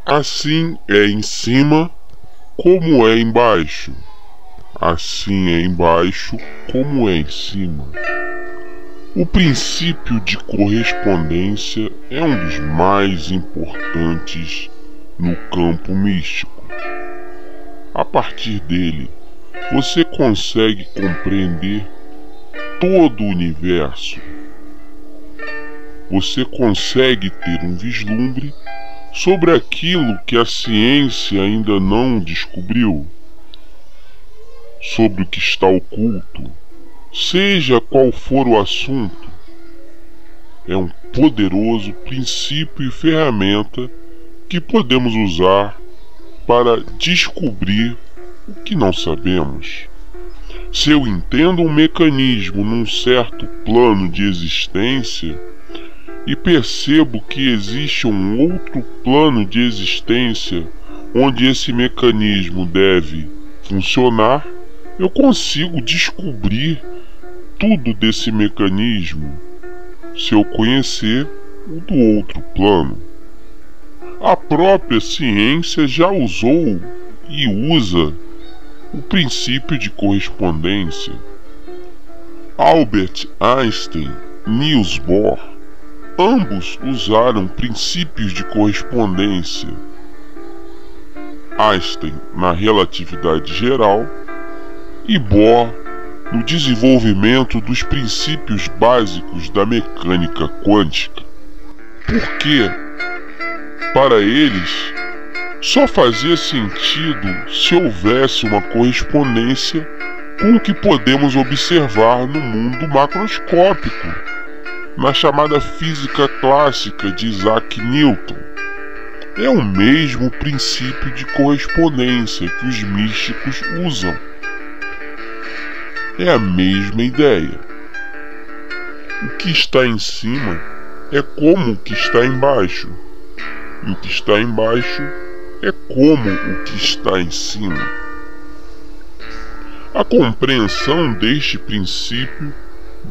Assim é em cima como é embaixo. Assim é embaixo como é em cima. O princípio de correspondência é um dos mais importantes no campo místico. A partir dele, você consegue compreender todo o universo. Você consegue ter um vislumbre sobre aquilo que a ciência ainda não descobriu, sobre o que está oculto, seja qual for o assunto. É um poderoso princípio e ferramenta que podemos usar para descobrir o que não sabemos. Se eu entendo um mecanismo num certo plano de existência e percebo que existe um outro plano de existência onde esse mecanismo deve funcionar, eu consigo descobrir tudo desse mecanismo se eu conhecer o do outro plano. A própria ciência já usou e usa o princípio de correspondência. Albert Einstein e Niels Bohr ambos usaram princípios de correspondência. Einstein na relatividade geral e Bohr no desenvolvimento dos princípios básicos da mecânica quântica. Porque, para eles, só fazia sentido se houvesse uma correspondência com o que podemos observar no mundo macroscópico, na chamada física clássica de Isaac Newton. É o mesmo princípio de correspondência que os místicos usam. É a mesma ideia. O que está em cima é como o que está embaixo, e o que está embaixo é como o que está em cima. A compreensão deste princípio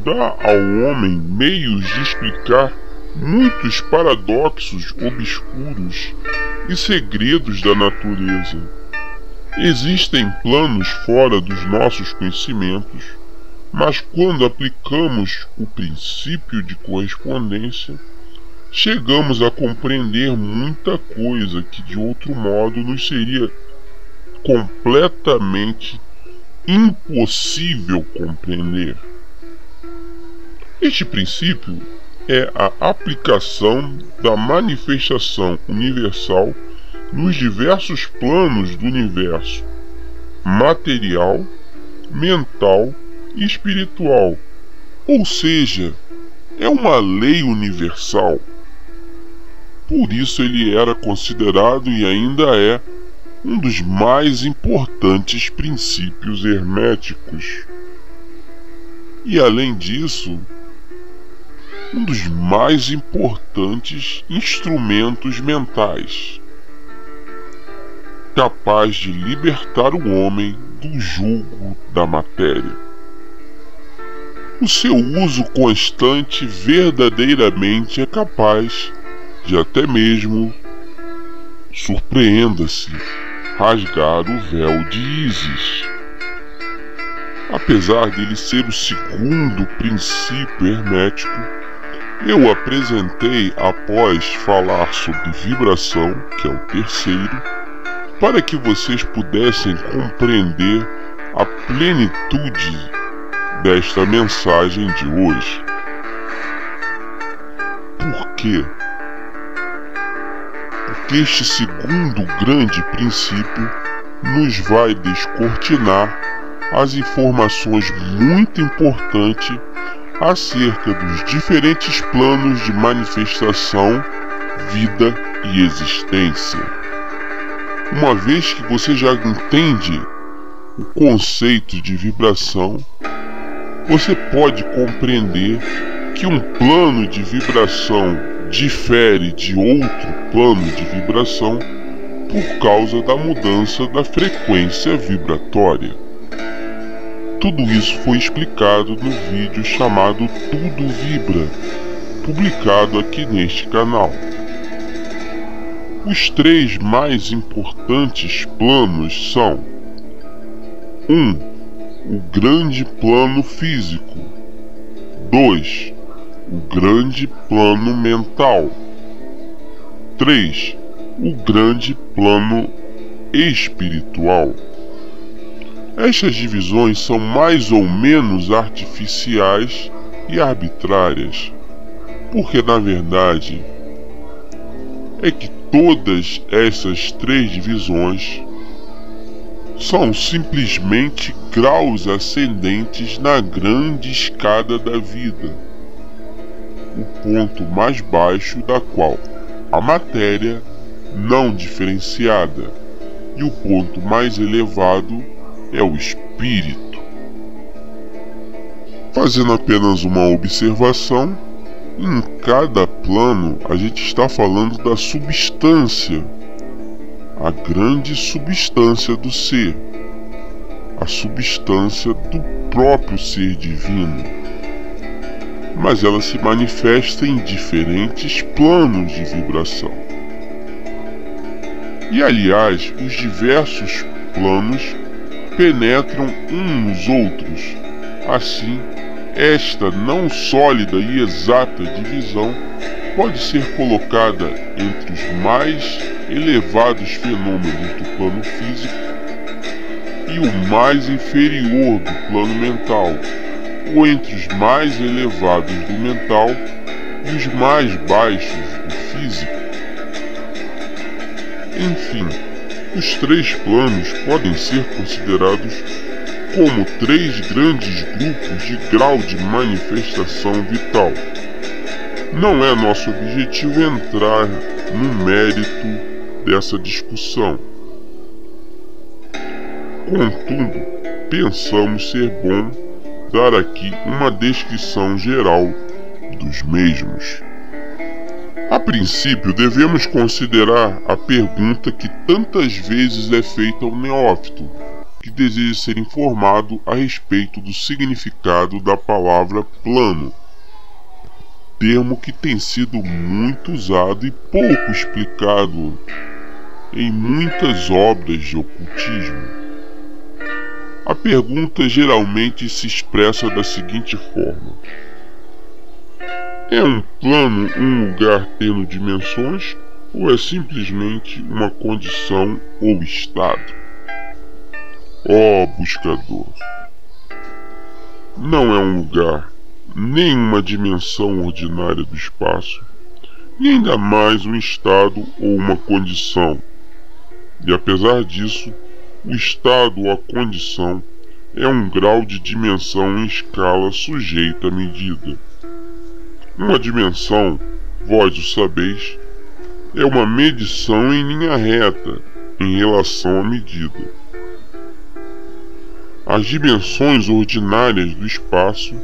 dá ao homem meios de explicar muitos paradoxos obscuros e segredos da natureza. Existem planos fora dos nossos conhecimentos, mas quando aplicamos o princípio de correspondência, chegamos a compreender muita coisa que de outro modo nos seria completamente impossível compreender. Este princípio é a aplicação da manifestação universal nos diversos planos do universo, material, mental e espiritual. Ou seja, é uma lei universal. Por isso ele era considerado e ainda é um dos mais importantes princípios herméticos. E além disso, um dos mais importantes instrumentos mentais, capaz de libertar o homem do jugo da matéria. O seu uso constante verdadeiramente é capaz de até mesmo, surpreenda-se, rasgar o véu de Ísis. Apesar dele ser o segundo princípio hermético, eu apresentei após falar sobre vibração, que é o terceiro, para que vocês pudessem compreender a plenitude desta mensagem de hoje. Por quê? Porque este segundo grande princípio nos vai descortinar as informações muito importantes acerca dos diferentes planos de manifestação, vida e existência. Uma vez que você já entende o conceito de vibração, você pode compreender que um plano de vibração difere de outro plano de vibração por causa da mudança da frequência vibratória. Tudo isso foi explicado no vídeo chamado Tudo Vibra, publicado aqui neste canal. Os três mais importantes planos são: 1. O grande plano físico. 2. O grande plano mental. 3. O grande plano espiritual. Estas divisões são mais ou menos artificiais e arbitrárias, porque na verdade é que todas essas três divisões são simplesmente graus ascendentes na grande escada da vida, o ponto mais baixo da qual a matéria não diferenciada, e o ponto mais elevado é o espírito. Fazendo apenas uma observação, em cada plano a gente está falando da substância, a grande substância do ser, a substância do próprio ser divino. Mas ela se manifesta em diferentes planos de vibração. E aliás, os diversos planos penetram uns nos outros. Assim, esta não sólida e exata divisão pode ser colocada entre os mais elevados fenômenos do plano físico e o mais inferior do plano mental, ou entre os mais elevados do mental e os mais baixos do físico. Enfim, os três planos podem ser considerados como três grandes grupos de grau de manifestação vital. Não é nosso objetivo entrar no mérito dessa discussão. Contudo, pensamos ser bom dar aqui uma descrição geral dos mesmos. A princípio, devemos considerar a pergunta que tantas vezes é feita ao neófito, que deseja ser informado a respeito do significado da palavra plano, termo que tem sido muito usado e pouco explicado em muitas obras de ocultismo. A pergunta geralmente se expressa da seguinte forma: é um plano um lugar tendo dimensões, ou é simplesmente uma condição ou estado? Ó buscador, não é um lugar, nem uma dimensão ordinária do espaço, e ainda mais um estado ou uma condição. E apesar disso, o estado ou a condição é um grau de dimensão em escala sujeita à medida. Uma dimensão, vós o sabeis, é uma medição em linha reta em relação à medida. As dimensões ordinárias do espaço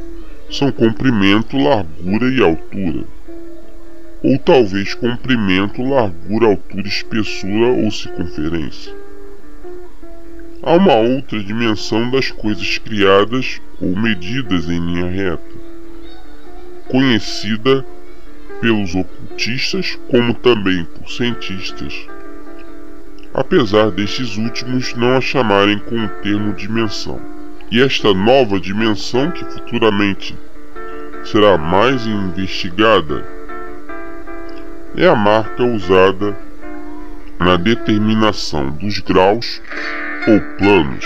são comprimento, largura e altura, ou talvez comprimento, largura, altura, espessura ou circunferência. Há uma outra dimensão das coisas criadas ou medidas em linha reta, conhecida pelos ocultistas como também por cientistas, apesar destes últimos não a chamarem com o termo dimensão. E esta nova dimensão, que futuramente será mais investigada, é a marca usada na determinação dos graus ou planos.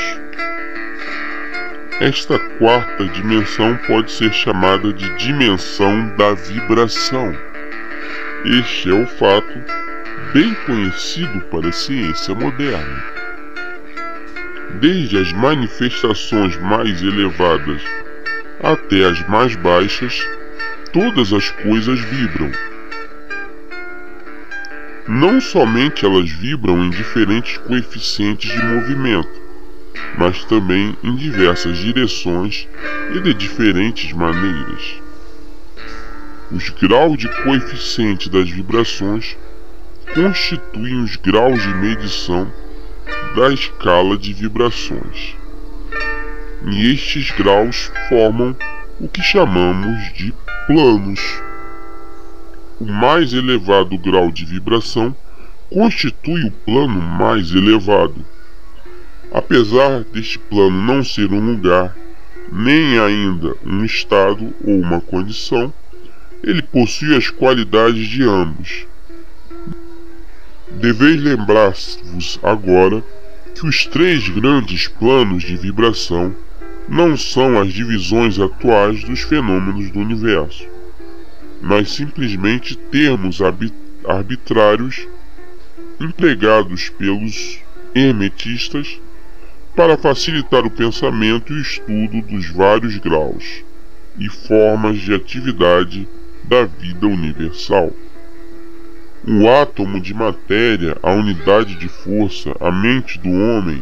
Esta quarta dimensão pode ser chamada de dimensão da vibração. Este é o fato bem conhecido para a ciência moderna. Desde as manifestações mais elevadas até as mais baixas, todas as coisas vibram. Não somente elas vibram em diferentes coeficientes de movimento, mas também em diversas direções e de diferentes maneiras. Os graus de coeficiente das vibrações constituem os graus de medição da escala de vibrações. E estes graus formam o que chamamos de planos. O mais elevado grau de vibração constitui o plano mais elevado. Apesar deste plano não ser um lugar, nem ainda um estado ou uma condição, ele possui as qualidades de ambos. Deveis lembrar-vos agora que os 3 grandes planos de vibração não são as divisões atuais dos fenômenos do universo, mas simplesmente termos arbitrários empregados pelos hermetistas para facilitar o pensamento e o estudo dos vários graus e formas de atividade da vida universal. O átomo de matéria, a unidade de força, a mente do homem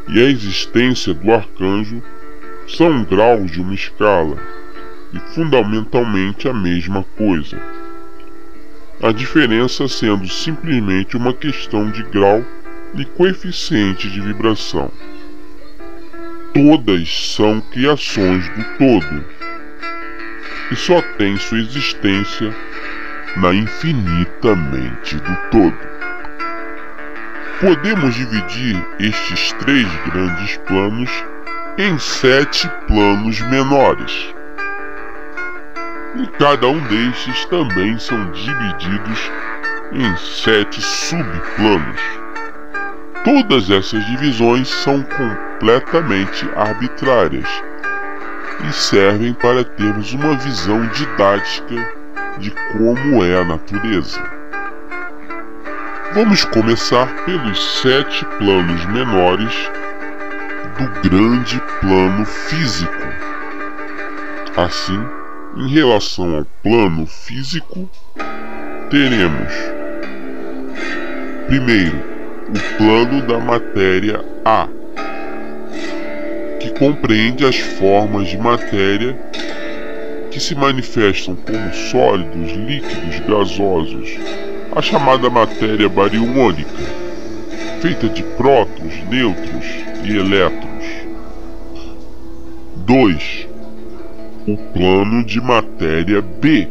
e a existência do arcanjo são graus de uma escala e fundamentalmente a mesma coisa. A diferença sendo simplesmente uma questão de grau e coeficiente de vibração. Todas são criações do todo e só têm sua existência na infinita mente do todo. Podemos dividir estes 3 grandes planos em 7 planos menores. E cada um destes também são divididos em 7 subplanos. Todas essas divisões são completamente arbitrárias e servem para termos uma visão didática de como é a natureza. Vamos começar pelos 7 planos menores do grande plano físico. Assim, em relação ao plano físico, teremos primeiro o plano da matéria A, que compreende as formas de matéria que se manifestam como sólidos, líquidos, gasosos, a chamada matéria bariônica, feita de prótons, nêutrons e elétrons. 2. O plano de matéria B.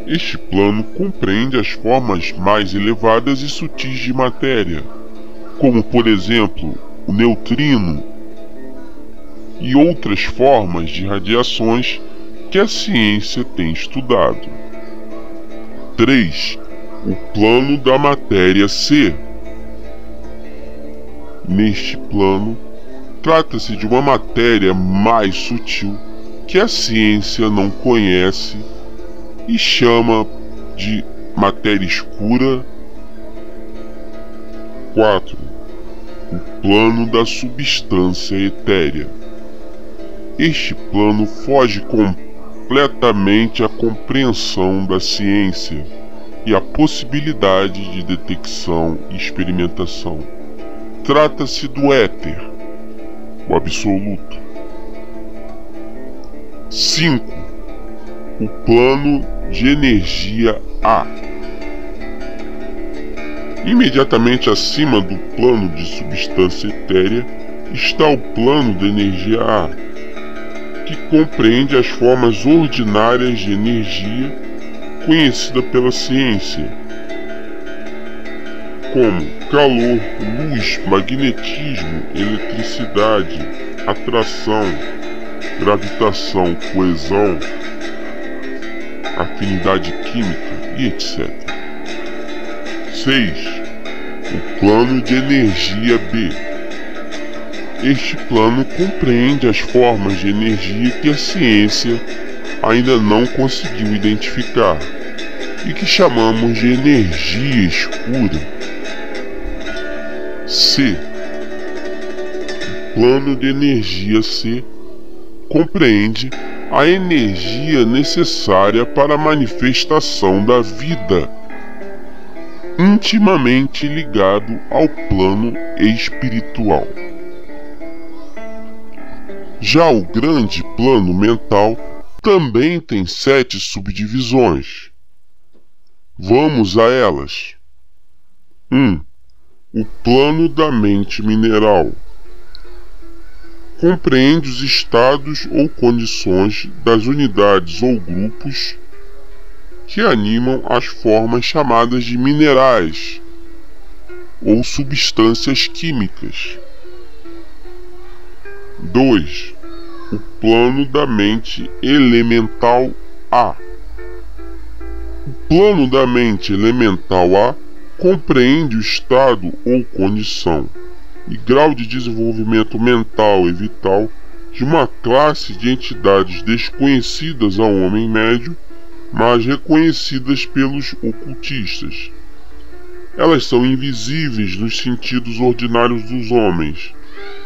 Este plano compreende as formas mais elevadas e sutis de matéria, como por exemplo o neutrino e outras formas de radiações que a ciência tem estudado. 3. O plano da matéria C. Neste plano, trata-se de uma matéria mais sutil que a ciência não conhece e chama de matéria escura. 4. O plano da substância etérea. Este plano foge completamente à compreensão da ciência e à possibilidade de detecção e experimentação. Trata-se do éter, o absoluto. 5. O plano de energia A. Imediatamente acima do plano de substância etérea está o plano de energia A, que compreende as formas ordinárias de energia conhecida pela ciência, como calor, luz, magnetismo, eletricidade, atração, gravitação, coesão, afinidade química e etc. 6. O plano de energia B. Este plano compreende as formas de energia que a ciência ainda não conseguiu identificar e que chamamos de energia escura. C. O plano de energia C compreende a energia necessária para a manifestação da vida, intimamente ligado ao plano espiritual. Já o grande plano mental também tem 7 subdivisões. Vamos a elas. 1. O plano da mente mineral. Compreende os estados ou condições das unidades ou grupos que animam as formas chamadas de minerais ou substâncias químicas. 2. O plano da mente elemental A. O plano da mente elemental A compreende o estado ou condição e grau de desenvolvimento mental e vital de uma classe de entidades desconhecidas ao homem médio, mas reconhecidas pelos ocultistas. Elas são invisíveis nos sentidos ordinários dos homens,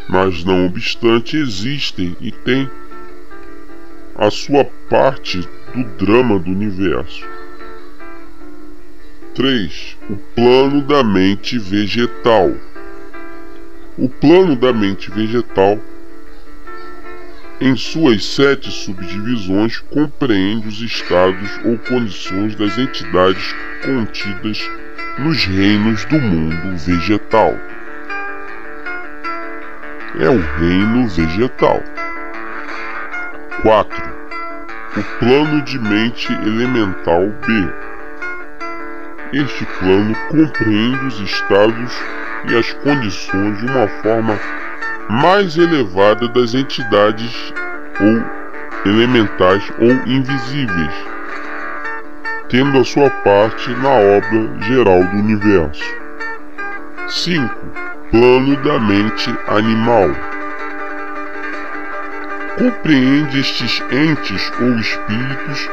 mas não obstante existem e têm a sua parte do drama do universo. 3. O plano da mente vegetal. O plano da mente vegetal, em suas 7 subdivisões, compreende os estados ou condições das entidades contidas nos reinos do mundo vegetal. É o reino vegetal. 4. O plano de mente elemental B. Este plano compreende os estados e as condições de uma forma mais elevada das entidades ou elementais ou invisíveis, tendo a sua parte na obra geral do universo. 5. Plano da mente animal. Compreende estes entes ou espíritos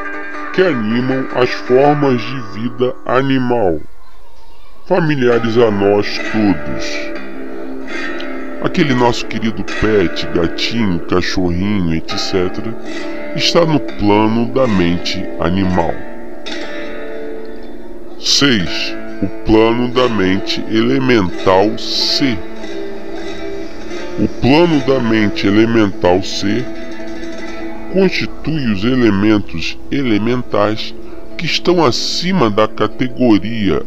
que animam as formas de vida animal, familiares a nós todos. Aquele nosso querido pet, gatinho, cachorrinho, etc., está no plano da mente animal. 6. O plano da mente elemental C. O plano da mente elemental C constitui os elementos elementais que estão acima da categoria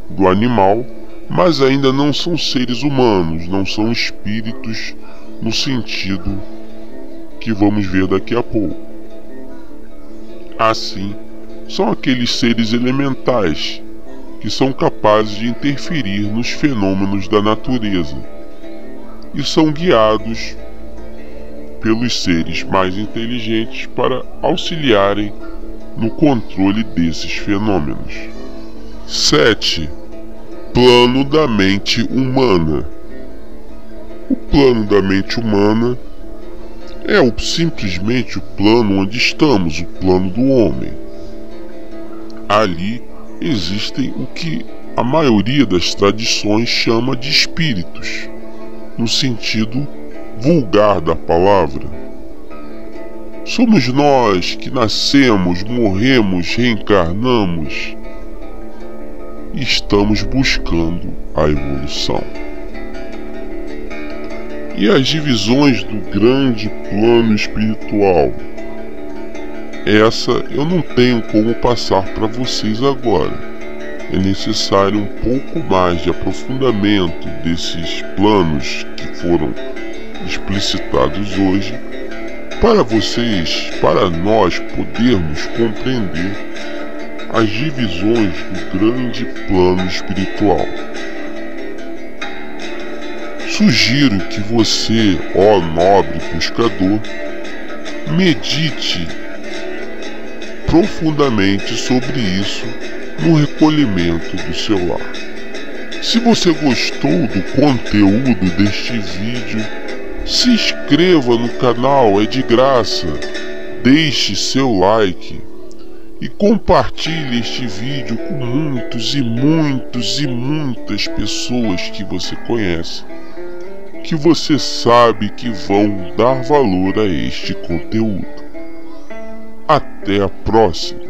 do animal, mas ainda não são seres humanos, não são espíritos no sentido que vamos ver daqui a pouco. Assim, são aqueles seres elementais que são capazes de interferir nos fenômenos da natureza e são guiados pelos seres mais inteligentes para auxiliarem no controle desses fenômenos. 7. Plano da mente humana. O plano da mente humana é simplesmente o plano onde estamos, o plano do homem. Ali existem o que a maioria das tradições chama de espíritos, no sentido vulgar da palavra. Somos nós que nascemos, morremos, reencarnamos e estamos buscando a evolução. E as divisões do grande plano espiritual? Essa eu não tenho como passar para vocês agora. É necessário um pouco mais de aprofundamento desses planos que foram explicitados hoje, para nós podermos compreender as divisões do grande plano espiritual. Sugiro que você, ó nobre buscador, medite profundamente sobre isso no recolhimento do seu lar. Se você gostou do conteúdo deste vídeo, se inscreva no canal, é de graça, deixe seu like e compartilhe este vídeo com muitos e muitas pessoas que você conhece, que você sabe que vão dar valor a este conteúdo. Até a próxima!